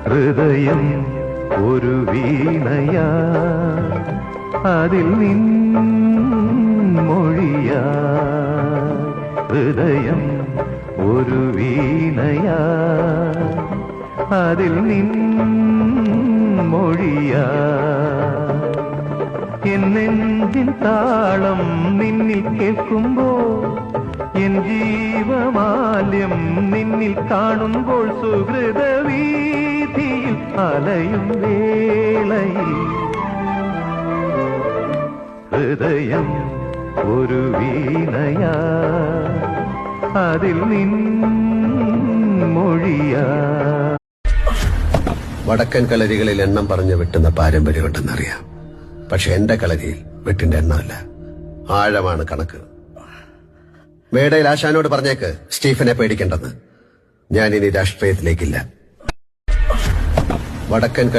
ഹൃദയം ഒരു വീണയാ, അതിൽ നിൻ മൊഴിയാ. ഹൃദയം ഒരു വീണയാ, അതിൽ നിൻ മൊഴിയാ. എന്നെഞ്ചിൻ താളം നിന്നിൽ കേൾക്കുമ്പോൾ, എൻ ജീവമാല്യം നിന്നിൽ കാണുമ്പോൾ, സുഹൃതവീഥിയിൽ അലയും വേളയിൽ ഹൃദയം ഒരു വീണയാ, അതിൽ നിൻ മൊഴിയാ. വടക്കൻ കളരികളിൽ എണ്ണം പറഞ്ഞു വെട്ടുന്ന പാരമ്പര്യമുണ്ടെന്നറിയാം. പക്ഷെ എന്റെ കളരിയിൽ വെട്ടിന്റെ എണ്ണമല്ല, ആഴമാണ് കണക്ക്. മേടയിൽ ആശാനോട് പറഞ്ഞേക്ക് സ്റ്റീഫനെ പേടിക്കേണ്ടെന്ന്. ഞാൻ ഇനി രാഷ്ട്രീയത്തിലേക്കില്ല. വടക്കൻ